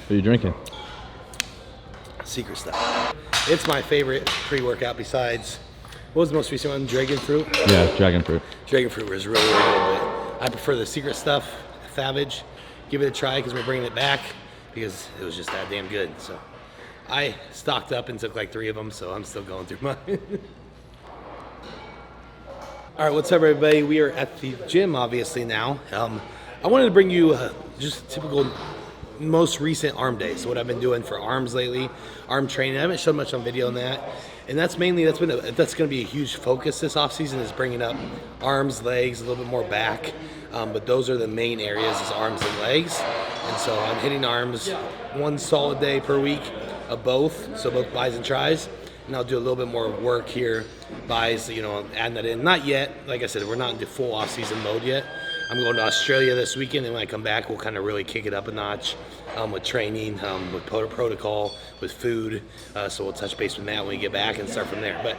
are you drinking? Secret stuff. It's my favorite pre-workout besides, what was the most recent one? Dragon fruit? Yeah, dragon fruit. Dragon fruit was really, really good, but I prefer the secret stuff, Savage. Give it a try because we're bringing it back because it was just that damn good. So I stocked up and took like 3 of them, so I'm still going through mine. All right, what's up, everybody? We are at the gym, obviously, now. I wanted to bring you just typical, most recent arm day. So what I've been doing for arms lately, arm training. I haven't shown much on video on that. And that's going to be a huge focus this offseason, is bringing up arms, legs, a little bit more back. But those are the main areas, is arms and legs. And so I'm hitting arms 1 solid day per week of both, so both bis and tris. And I'll do a little bit more work here, bis, you know, adding that in. Not yet. Like I said, we're not into full off-season mode yet. I'm going to Australia this weekend, and when I come back, we'll kind of really kick it up a notch with training, with protocol, with food. So we'll touch base with Matt when we get back and start from there. But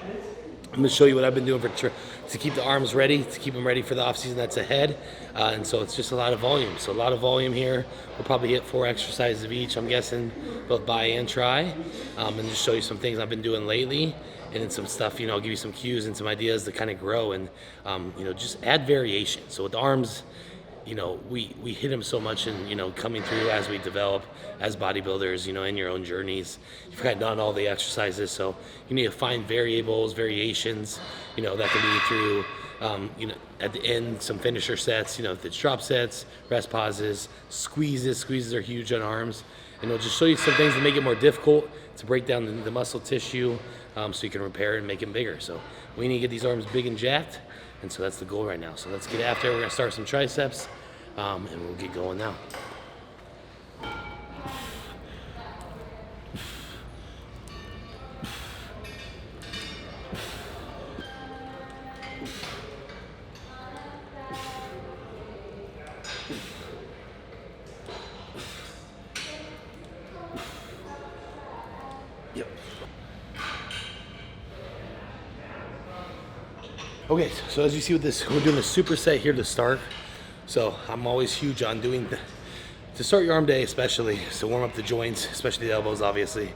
I'm going to show you what I've been doing to keep the arms ready, to keep them ready for the off-season that's ahead. And so it's just a lot of volume. So a lot of volume here. We'll probably hit 4 exercises of each, I'm guessing, both bi and tri. And just show you some things I've been doing lately. And then some stuff, you know, I'll give you some cues and some ideas to kind of grow and, you know, just add variation. So with the arms, you know, we hit them so much, and, you know, coming through as we develop as bodybuilders, you know, in your own journeys, you've kind of done all the exercises. So you need to find variations, you know, that can be through, you know, at the end, some finisher sets, you know, if it's drop sets, rest pauses, squeezes. Squeezes are huge on arms. And it'll just show you some things to make it more difficult to break down the muscle tissue, so you can repair it and make it bigger. So we need to get these arms big and jacked, and so that's the goal right now. So let's get after it. We're gonna start some triceps, and we'll get going now. Yep. Okay, so as you see with this, we're doing a superset here to start. So I'm always huge on doing to start your arm day, especially to warm up the joints, especially the elbows, obviously.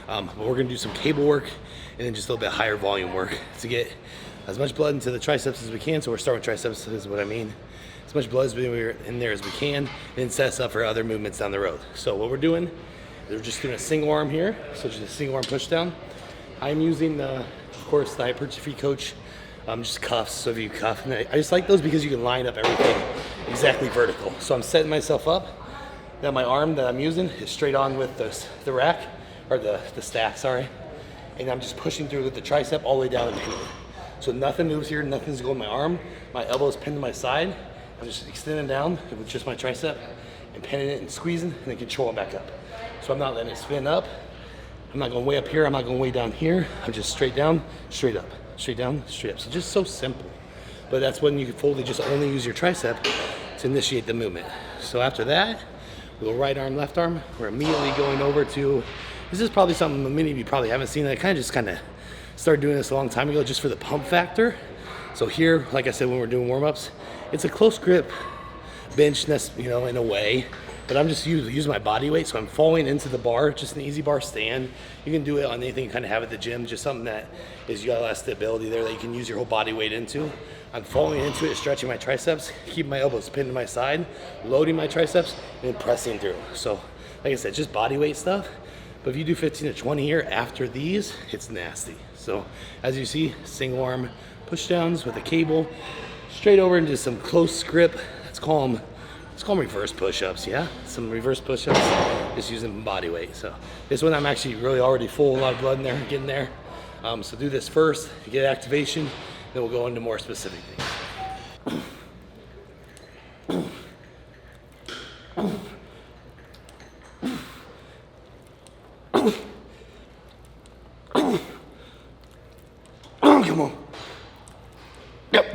But we're gonna do some cable work and then just a little bit higher volume work to get as much blood into the triceps as we can. So we're starting with triceps, is what I mean. As much blood in there as we can, and then set us up for other movements down the road. So what we're doing, we're just doing a single arm here. So just a single arm push down. I'm using, of course, the hypertrophy coach, just cuffs. So if you cuff, and I just like those because you can line up everything exactly vertical. So I'm setting myself up that my arm that I'm using is straight on with the rack, or the stack, sorry. And I'm just pushing through with the tricep all the way down and pinning it. So nothing moves here, nothing's going my arm. My elbow is pinned to my side. I'm just extending down with just my tricep and pinning it and squeezing, and then controlling back up. So I'm not letting it spin up. I'm not going way up here, I'm not going way down here. I'm just straight down, straight up, straight down, straight up. So just so simple. But that's when you can fully just only use your tricep to initiate the movement. So after that, we'll right arm, left arm. We're immediately going over to, this is probably something many of you probably haven't seen. I kind of started doing this a long time ago just for the pump factor. So here, like I said, when we're doing warm-ups, it's a close grip bench, you know, in a way. But I'm just using my body weight, so I'm falling into the bar, just an easy bar stand. You can do it on anything you kind of have at the gym, just something that is, you got a lot of stability there that you can use your whole body weight into. I'm falling into it, stretching my triceps, keeping my elbows pinned to my side, loading my triceps, and then pressing through. So, like I said, just body weight stuff. But if you do 15 to 20 here after these, it's nasty. So, as you see, single arm push downs with a cable, straight over into some close grip. Let's call them reverse push-ups, yeah? Some reverse push-ups, just using body weight. So this one I'm actually really already full, a lot of blood in there, getting there. So do this first, get activation, then we'll go into more specific things. Come on. Yep.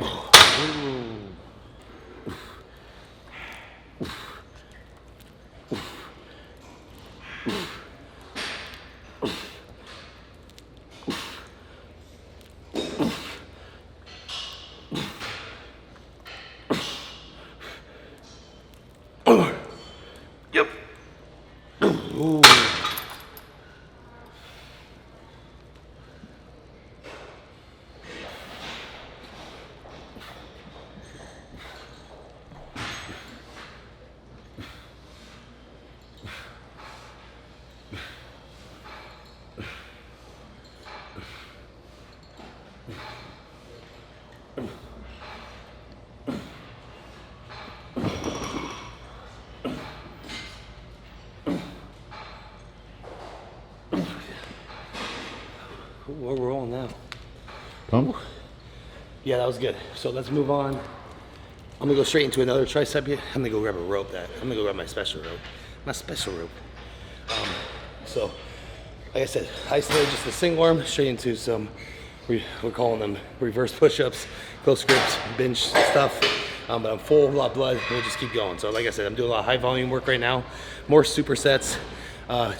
we're rolling now. Pump? Yeah, that was good. So let's move on. I'm gonna go straight into another tricep here. I'm gonna go grab a rope. I'm gonna go grab my special rope. My special rope. So, like I said, isolate just the single arm straight into some, we're calling them reverse push-ups, close grips, bench stuff. But I'm full, a lot of blood, and we'll just keep going. So like I said, I'm doing a lot of high volume work right now, more supersets,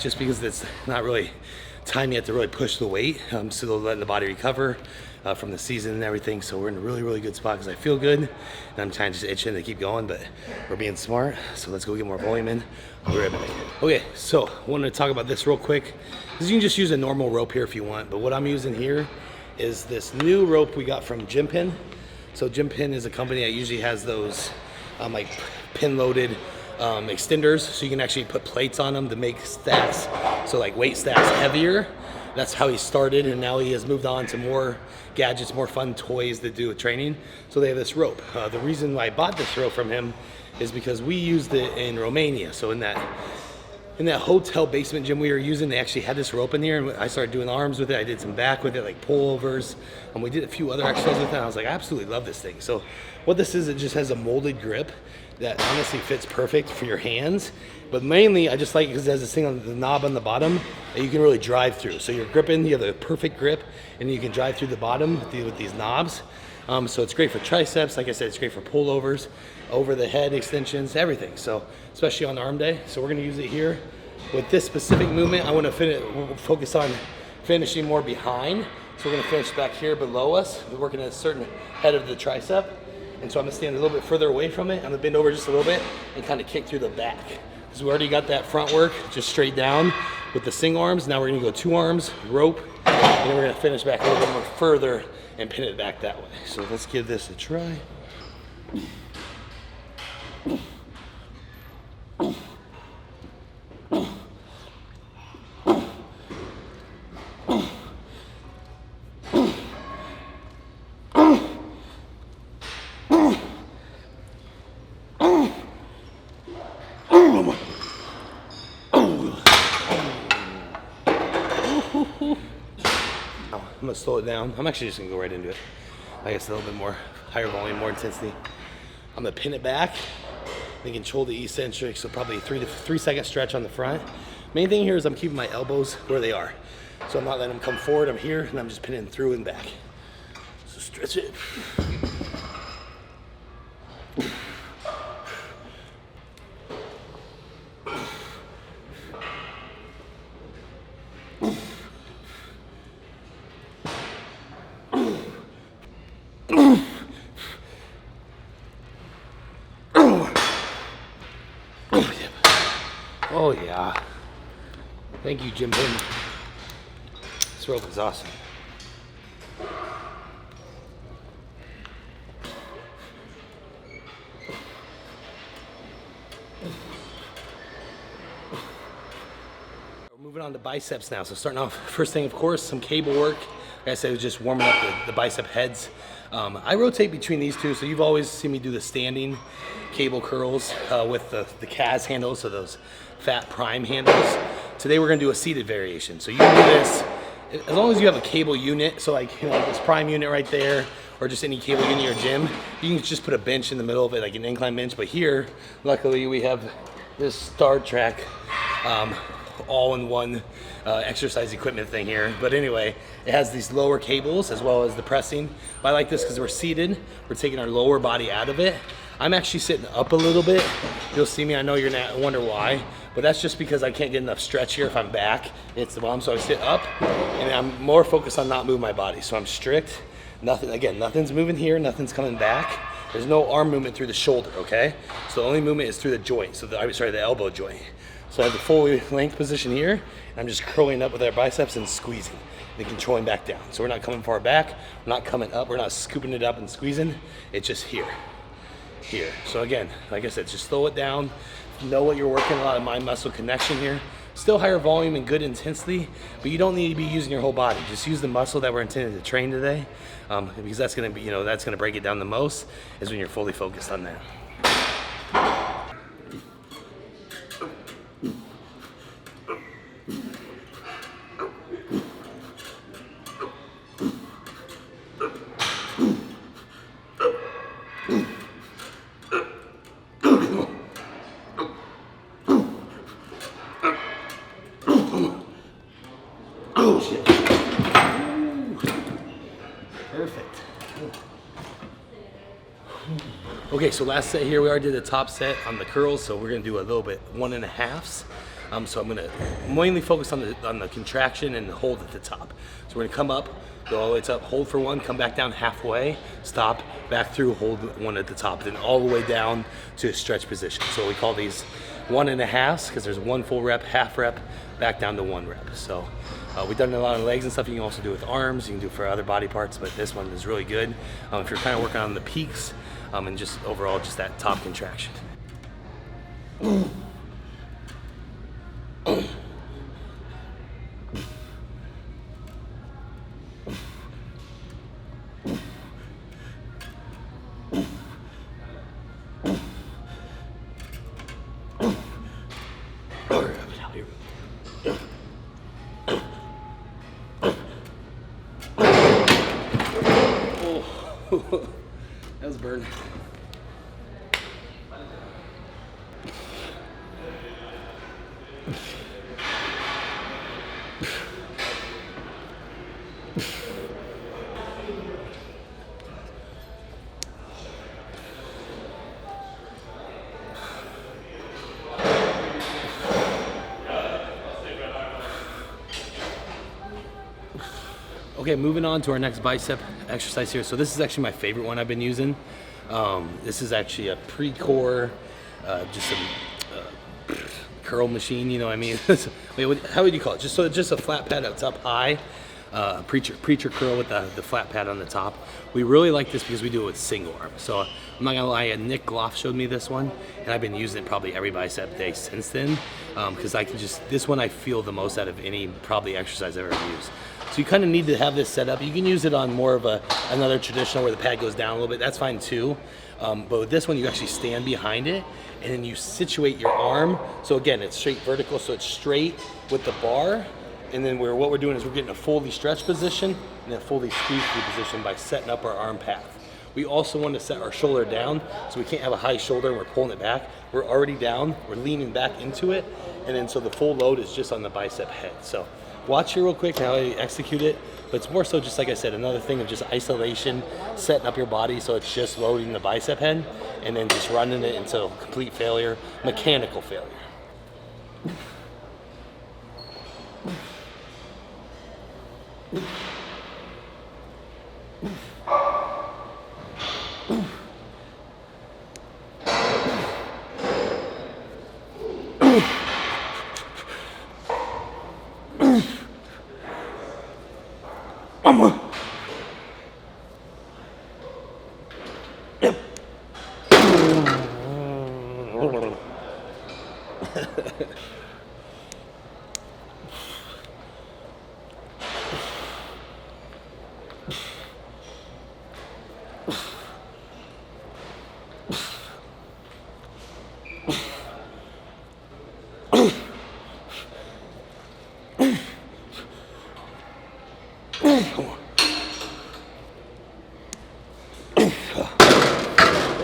just because it's not really time yet to really push the weight. Still letting the body recover from the season and everything. So we're in a really, really good spot because I feel good, and I'm kind of just itching to keep going, but we're being smart. So let's go get more volume in. I'll be right back. Okay, so I wanted to talk about this real quick, because you can just use a normal rope here if you want, but what I'm using here is this new rope we got from Gym Pin. So Gym Pin is a company that usually has those like pin loaded extenders, so you can actually put plates on them to make stacks, so like weight stacks heavier. That's how he started, and now he has moved on to more gadgets, more fun toys to do with training. So they have this rope. The reason why I bought this rope from him is because we used it in Romania. So in that hotel basement gym we were using, they actually had this rope in here, and I started doing arms with it. I did some back with it, like pullovers, and we did a few other exercises with it. And I was like, I absolutely love this thing. So what this is, it just has a molded grip that honestly fits perfect for your hands. But mainly, I just like it because it has this thing on the knob on the bottom that you can really drive through. So you're gripping, you have the perfect grip, and you can drive through the bottom with these knobs. So it's great for triceps. Like I said, it's great for pullovers, over the head extensions, everything. So especially on arm day. So we're gonna use it here. With this specific movement, I wanna focus on finishing more behind. So we're gonna finish back here below us. We're working at a certain head of the tricep. And so I'm gonna stand a little bit further away from it. I'm gonna bend over just a little bit and kind of kick through the back. Because we already got that front work just straight down with the single arms. Now we're gonna go 2 arms, rope, and then we're gonna finish back a little bit more further and pin it back that way. So let's give this a try. I'm gonna slow it down. I'm actually just gonna go right into it. I guess a little bit more, higher volume, more intensity. I'm gonna pin it back and control the eccentric, so probably 3 second stretch on the front. Main thing here is I'm keeping my elbows where they are. So I'm not letting them come forward, I'm here, and I'm just pinning through and back. So stretch it. Oh yeah. Thank you, Gym Pin. This rope is awesome. We're moving on to biceps now. So starting off, first thing, of course, some cable work. Like I said, it was just warming up the bicep heads. I rotate between these two, so you've always seen me do the standing cable curls with the CAS handles, so those fat prime handles. Today we're gonna do a seated variation. So you can do this as long as you have a cable unit, so like, you know, this prime unit right there, or just any cable unit in your gym, you can just put a bench in the middle of it, like an incline bench. But here, luckily, we have this Star Trek all-in-one exercise equipment thing here. But anyway, it has these lower cables as well as the pressing. But I like this because we're seated, we're taking our lower body out of it. I'm actually sitting up a little bit. You'll see me, I know you're gonna wonder why, but that's just because I can't get enough stretch here if I'm back. It's the bottom, so I sit up, and I'm more focused on not moving my body. So I'm strict, nothing's moving here, nothing's coming back. There's no arm movement through the shoulder, okay? So the only movement is through the joint, so the elbow joint. So I have the full length position here, and I'm just curling up with our biceps and squeezing, and controlling back down. So we're not coming far back, we're not coming up, we're not scooping it up and squeezing, it's just here. So again, like I said, just slow it down, know what you're working, a lot of mind muscle connection here. Still higher volume and good intensity, but you don't need to be using your whole body. Just use the muscle that we're intended to train today, because that's gonna be, you know, that's gonna break it down the most, is when you're fully focused on that. Okay, so last set here, we already did the top set on the curls, so we're gonna do a little bit 1.5s. So I'm gonna mainly focus on the contraction and the hold at the top. So we're gonna come up, go all the way up, hold for one, come back down halfway, stop, back through, hold one at the top, then all the way down to a stretch position. So we call these 1.5s because there's one full rep, half rep, back down to 1 rep. So we've done a lot of legs and stuff. You can also do with arms, you can do for other body parts, but this one is really good if you're kind of working on the peaks and just overall just that top contraction. That was a burn. Okay, moving on to our next bicep exercise here. So this is actually my favorite one I've been using. This is actually a pre-core, just a curl machine, you know what I mean? Wait, how would you call it? Just a flat pad that's up high, preacher curl with the flat pad on the top. We really like this because we do it with single arm. So I'm not gonna lie, Nick Gloff showed me this one, and I've been using it probably every bicep day since then, because I can this one I feel the most out of any probably exercise I've ever used. So you kind of need to have this set up. You can use it on more of another traditional where the pad goes down a little bit. That's fine too. But with this one, you actually stand behind it and then you situate your arm. So again, it's straight vertical, so it's straight with the bar. And then what we're doing is we're getting a fully stretched position and a fully squeezed through position by setting up our arm path. We also want to set our shoulder down, so we can't have a high shoulder and we're pulling it back. We're already down, we're leaning back into it, and then so the full load is just on the bicep head. So watch here real quick how I execute it, but it's more so just like I said, another thing of just isolation, setting up your body so it's just loading the bicep head, and then just running it until complete failure, mechanical failure.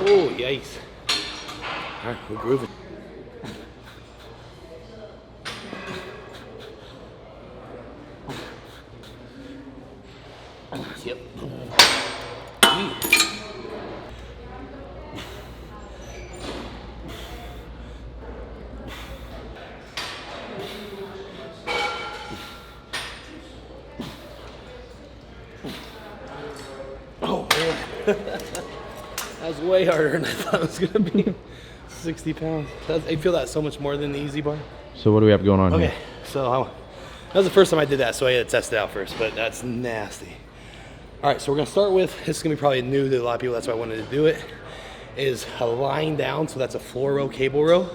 Oh, yikes. All right, we're grooving. Yep. Oh, man. That was way harder than I thought it was gonna be. 60 pounds. I feel that so much more than the easy bar. So what do we have going on here? Okay, so that was the first time I did that, so I had to test it out first, but that's nasty. All right, so we're gonna start with, this is gonna be probably new to a lot of people, that's why I wanted to do it, is a lying down, so that's a floor row, cable row,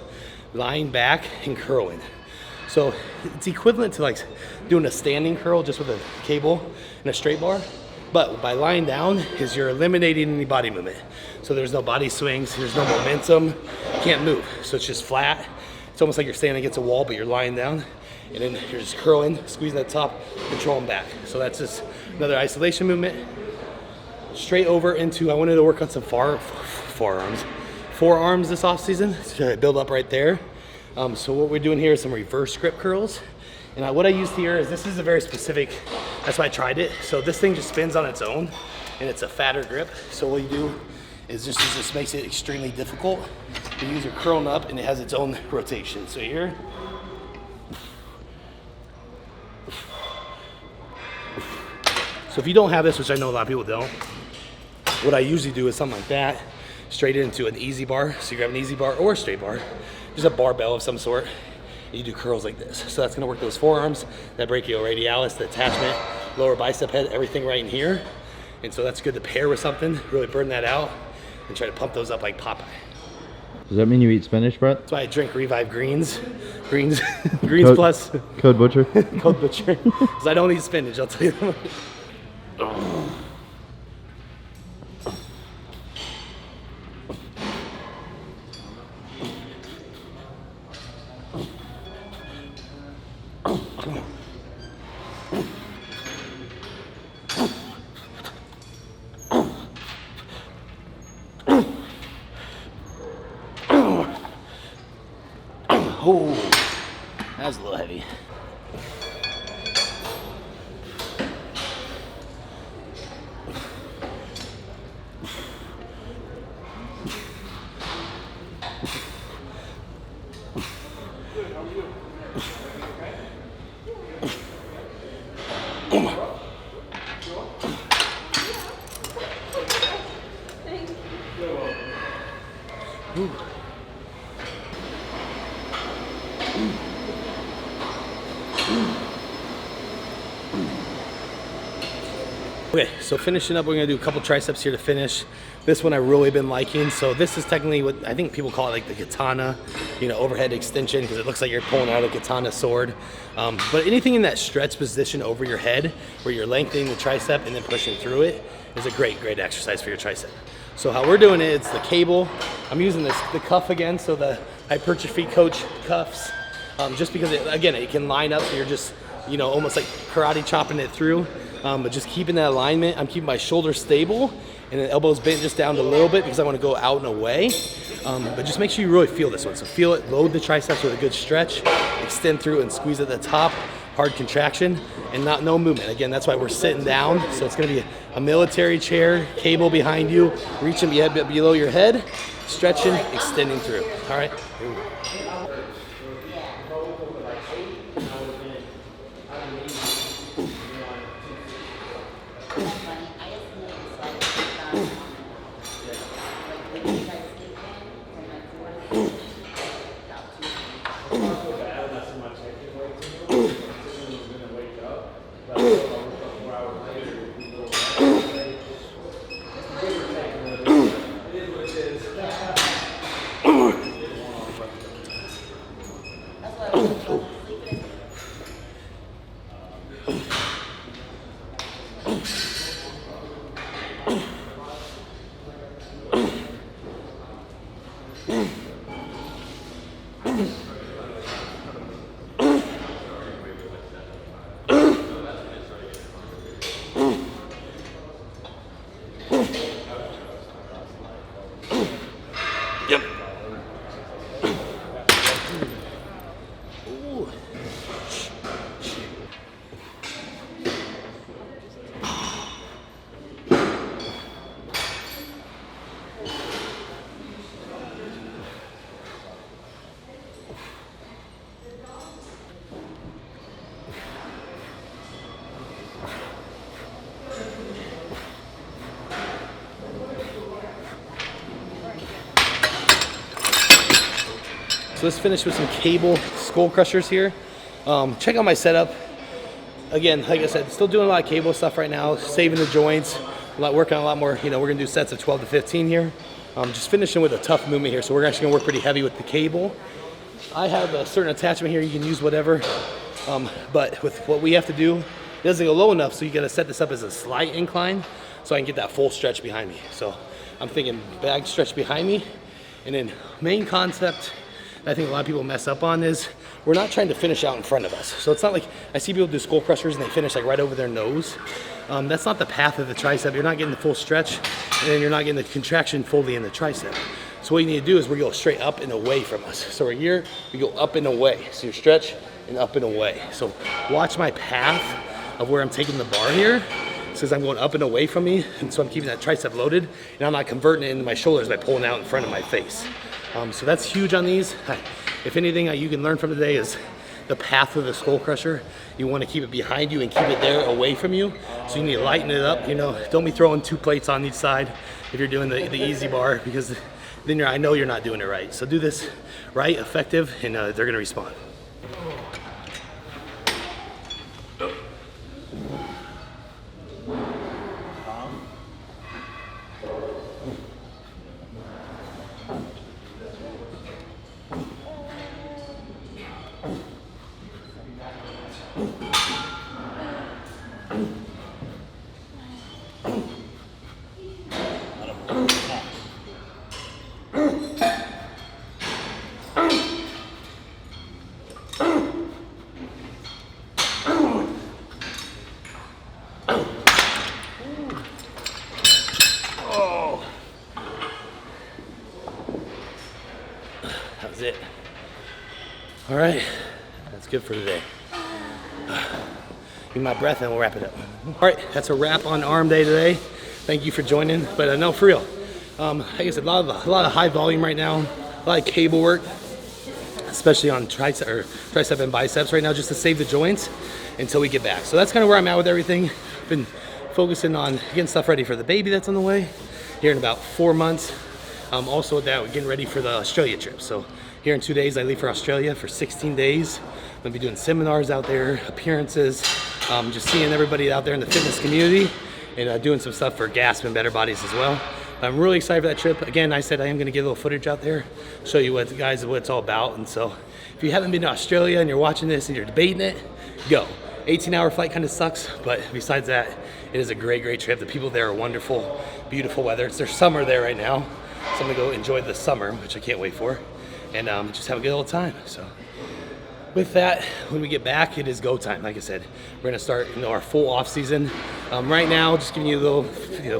lying back and curling. So it's equivalent to like doing a standing curl just with a cable and a straight bar. But by lying down is you're eliminating any body movement. So there's no body swings, there's no momentum, you can't move. So it's just flat. It's almost like you're standing against a wall, but you're lying down. And then you're just curling, squeezing that top, controlling back. So that's just another isolation movement. Straight over into, I wanted to work on some forearms this off season to build up right there. So what we're doing here is some reverse grip curls. And what I used here is, this is a very specific, that's why I tried it. So this thing just spins on its own and it's a fatter grip. So what you do is just, it just makes it extremely difficult. The knees are curling up and it has its own rotation. So here, so if you don't have this, which I know a lot of people don't, what I usually do is something like that, straight into an easy bar. So you grab an easy bar or a straight bar, just a barbell of some sort. You do curls like this. So that's gonna work those forearms, that brachioradialis, the attachment, lower bicep head, everything right in here. And so that's good to pair with something, really burn that out, and try to pump those up like Popeye. Does that mean you eat spinach, Brett? That's why I drink Revive Greens. Greens Plus. Code Butcher. Code Butcher. Because I don't eat spinach, I'll tell you that. Oh, that was a little heavy. Okay, so finishing up, we're gonna do a couple triceps here to finish. This one I've really been liking. So this is technically what I think people call it, like the katana, you know, overhead extension, because it looks like you're pulling out a katana sword. But anything in that stretch position over your head, where you're lengthening the tricep and then pushing through it, is a great exercise for your tricep. So how we're doing it, it's the cable. I'm using the cuff again, so the hypertrophy coach cuffs, just because it can line up, so you're just, you know, almost like karate chopping it through. But just keeping that alignment, I'm keeping my shoulders stable and the elbows bent just down a little bit because I want to go out and away. But just make sure you really feel this one. So feel it, load the triceps with a good stretch, extend through and squeeze at the top, hard contraction, and no movement. Again, that's why we're sitting down. So it's going to be a military chair, cable behind you, reaching below your head, stretching, extending through. All right. Yep. Ooh. So let's finish with some cable skull crushers here. Check out my setup. Again, like I said, still doing a lot of cable stuff right now, saving the joints, working on a lot more, you know, we're gonna do sets of 12 to 15 here. Just finishing with a tough movement here. So we're actually gonna work pretty heavy with the cable. I have a certain attachment here, you can use whatever. But with what we have to do, it doesn't go low enough, so you gotta set this up as a slight incline so I can get that full stretch behind me. So I'm thinking bag stretch behind me, and then main concept I think a lot of people mess up on is we're not trying to finish out in front of us. So it's not like I see people do skull crushers and they finish like right over their nose. That's not the path of the tricep. You're not getting the full stretch, and then you're not getting the contraction fully in the tricep. So what you need to do is we go straight up and away from us. So right here, we go up and away. So you stretch and up and away. So watch my path of where I'm taking the bar here. Since I'm going up and away from me, and so I'm keeping that tricep loaded, and I'm not converting it into my shoulders by pulling out in front of my face. So that's huge on these. If anything you can learn from today is the path of the skull crusher. You want to keep it behind you and keep it there away from you. So you need to lighten it up. Don't be throwing 2 plates on each side if you're doing the easy bar, because then I know you're not doing it right. So do this right, effective, and they're going to respond. That was it. All right, that's good for today. Give me my breath and we'll wrap it up. All right, that's a wrap on arm day today. Thank you for joining. But no, for real, like I said, a lot of high volume right now, a lot of cable work, especially on tricep and biceps right now, just to save the joints until we get back. So that's kind of where I'm at with everything. Been focusing on getting stuff ready for the baby that's on the way here in about 4 months. Also with that, we're getting ready for the Australia trip. So here in 2 days, I leave for Australia for 16 days. I'm gonna be doing seminars out there, appearances, just seeing everybody out there in the fitness community, and doing some stuff for GASP and Better Bodies as well. I'm really excited for that trip. Again, I said I am gonna get a little footage out there, show you what it's all about. And so if you haven't been to Australia and you're watching this and you're debating it, go. 18-hour flight kind of sucks, but besides that, it is a great trip. The people there are wonderful, beautiful weather. It's their summer there right now. So I'm gonna go enjoy the summer, which I can't wait for, and just have a good old time. So with that, when we get back, it is go time. Like I said, we're gonna start our full off season. Right now, just giving you a little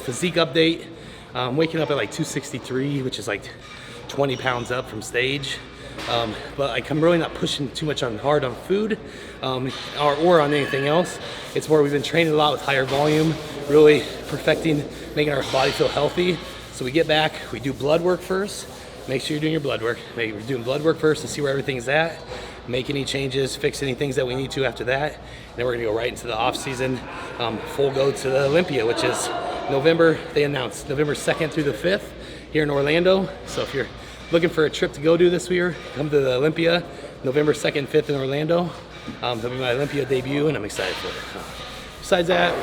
physique update. Waking up at like 263, which is like 20 pounds up from stage. But I'm really not pushing too much hard on food or on anything else. It's more we've been training a lot with higher volume, really perfecting, making our body feel healthy. So we get back, we do blood work first. Make sure you're doing your blood work. We're doing blood work first to see where everything's at, make any changes, fix any things that we need to after that. And then we're gonna go right into the off season, full go to the Olympia, which is November, they announced November 2nd through the 5th here in Orlando. So if you're looking for a trip to go do this year, come to the Olympia, November 2nd, 5th in Orlando. That'll be my Olympia debut, and I'm excited for it. Besides that,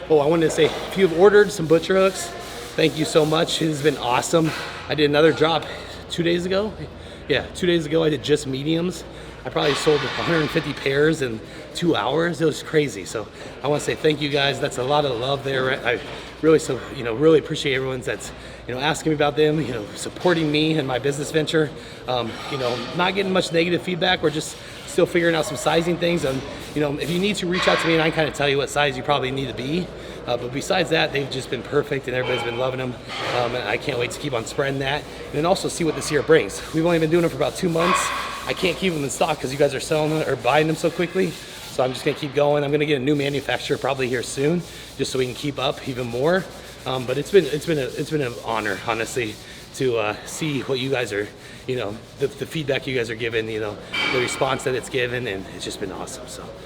I wanted to say, if you've ordered some butcher hooks, thank you so much. It has been awesome. I did another drop 2 days ago. Yeah, 2 days ago I did just mediums. I probably sold 150 pairs in 2 hours. It was crazy. So I want to say thank you guys. That's a lot of love there. I really appreciate everyone that's asking me about them, supporting me and my business venture. Not getting much negative feedback. We're just still figuring out some sizing things, and if you need to reach out to me and I kind of tell you what size you probably need to be. But besides that, they've just been perfect, and everybody's been loving them. And I can't wait to keep on spreading that, and then also see what this year brings. We've only been doing them for about 2 months. I can't keep them in stock because you guys are selling them or buying them so quickly. So I'm just gonna keep going. I'm gonna get a new manufacturer probably here soon, just so we can keep up even more. But it's been an honor, honestly, to see what you guys are, the feedback you guys are giving, the response that it's given, and it's just been awesome. So